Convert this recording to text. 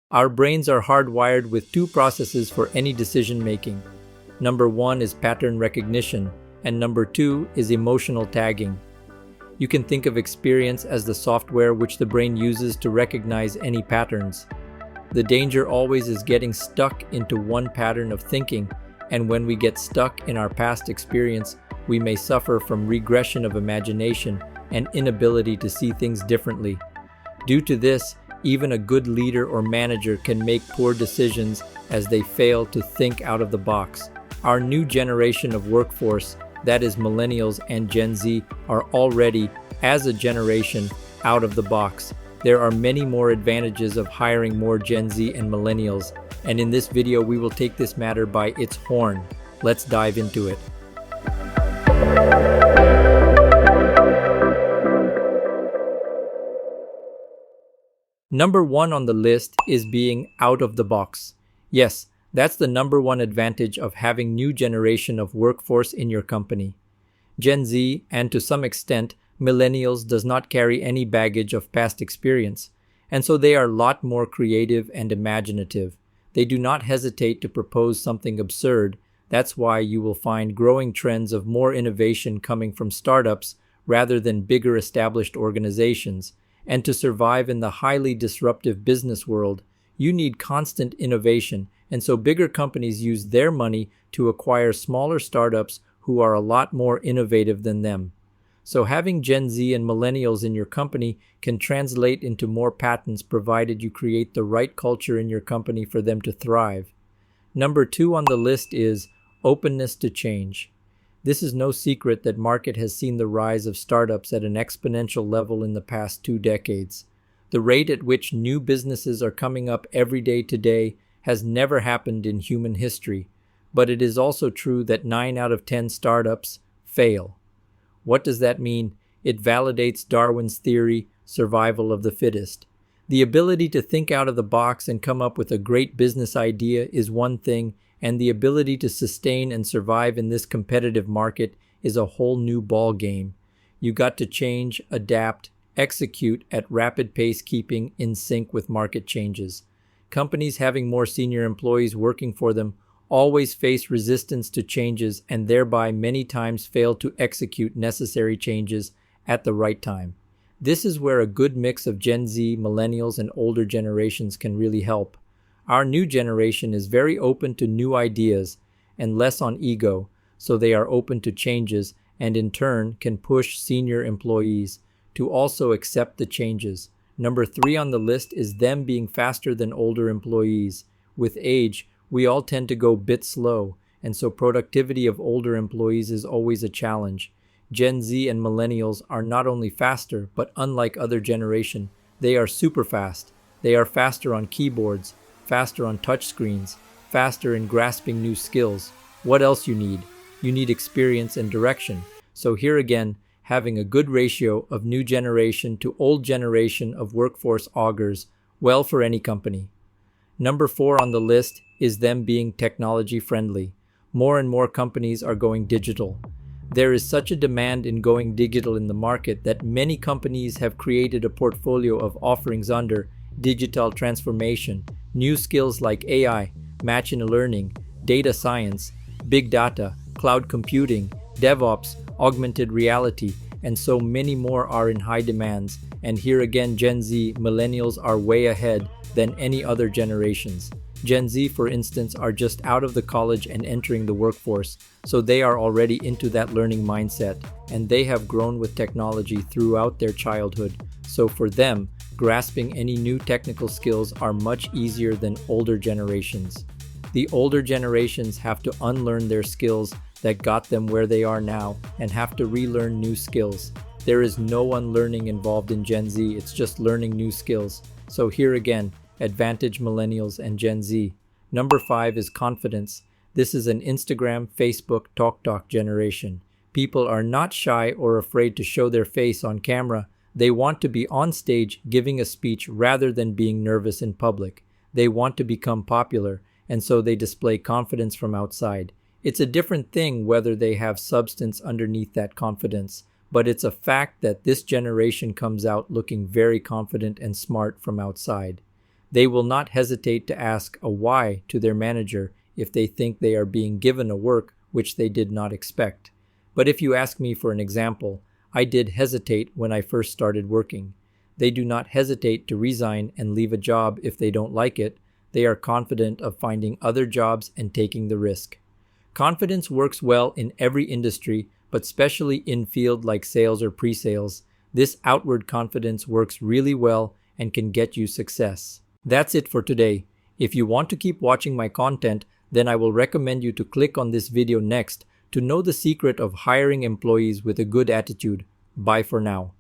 Our brains are hardwired with two processes for any decision making. Number one is pattern recognition, and number two is emotional tagging. You can think of experience as the software which the brain uses to recognize any patterns. The danger always is getting stuck into one pattern of thinking, and when we get stuck in our past experience, we may suffer from regression of imagination and inability to see things differently. Due to this, even a good leader or manager can make poor decisions as they fail to think out of the box. Our new generation of workforce, that is millennials and Gen Z, are already, as a generation, out of the box. There are many more advantages of hiring more Gen Z and millennials, and in this video we will take this matter by its horn. Let's dive into it. Number one on the list is being out of the box. Yes, that's the number one advantage of having new generation of workforce in your company. Gen Z, and to some extent, millennials does not carry any baggage of past experience, and so they are a lot more creative and imaginative. They do not hesitate to propose something absurd. That's why you will find growing trends of more innovation coming from startups rather than bigger established organizations. And to survive in the highly disruptive business world, you need constant innovation, and so bigger companies use their money to acquire smaller startups who are a lot more innovative than them. So having Gen Z and millennials in your company can translate into more patents provided you create the right culture in your company for them to thrive. Number two on the list is openness to change. This is no secret that market has seen the rise of startups at an exponential level in the past 2 decades. The rate at which new businesses are coming up every day today has never happened in human history, but it is also true that 9 out of 10 startups fail. What does that mean? It validates Darwin's theory, survival of the fittest. The ability to think out of the box and come up with a great business idea is one thing, and the ability to sustain and survive in this competitive market is a whole new ball game. You got to change, adapt, execute at rapid pace, keeping in sync with market changes. Companies having more senior employees working for them always face resistance to changes and thereby many times fail to execute necessary changes at the right time. This is where a good mix of Gen Z, millennials, and older generations can really help. Our new generation is very open to new ideas and less on ego, so they are open to changes and in turn can push senior employees to also accept the changes. Number three on the list is them being faster than older employees. With age, we all tend to go a bit slow, and so productivity of older employees is always a challenge. Gen Z and millennials are not only faster, but unlike other generation, they are super fast. They are faster on keyboards, faster on touchscreens, faster in grasping new skills. What else you need? You need experience and direction. So here again, having a good ratio of new generation to old generation of workforce augurs well for any company. Number four on the list is them being technology friendly. More and more companies are going digital. There is such a demand in going digital in the market that many companies have created a portfolio of offerings under digital transformation, new skills like AI, machine learning, data science, big data, cloud computing, DevOps, augmented reality, and so many more are in high demands. And here again, Gen Z, millennials are way ahead than any other generations. Gen Z, for instance, are just out of the college and entering the workforce, so they are already into that learning mindset, and they have grown with technology throughout their childhood. So for them, grasping any new technical skills are much easier than older generations. The older generations have to unlearn their skills that got them where they are now and have to relearn new skills. There is no unlearning involved in Gen Z, it's just learning new skills. So here again, advantage millennials and Gen Z. Number five is confidence. This is an Instagram, Facebook, talk generation. People are not shy or afraid to show their face on camera. They want to be on stage giving a speech rather than being nervous in public. They want to become popular, and so they display confidence from outside. It's a different thing whether they have substance underneath that confidence, but it's a fact that this generation comes out looking very confident and smart from outside. They will not hesitate to ask a why to their manager if they think they are being given a work which they did not expect. But if you ask me for an example, I did hesitate when I first started working. They do not hesitate to resign and leave a job if they don't like it. They are confident of finding other jobs and taking the risk. Confidence works well in every industry, but especially in field like sales or pre-sales. This outward confidence works really well and can get you success. That's it for today. If you want to keep watching my content, then I will recommend you to click on this video next to know the secret of hiring employees with a good attitude. Bye for now.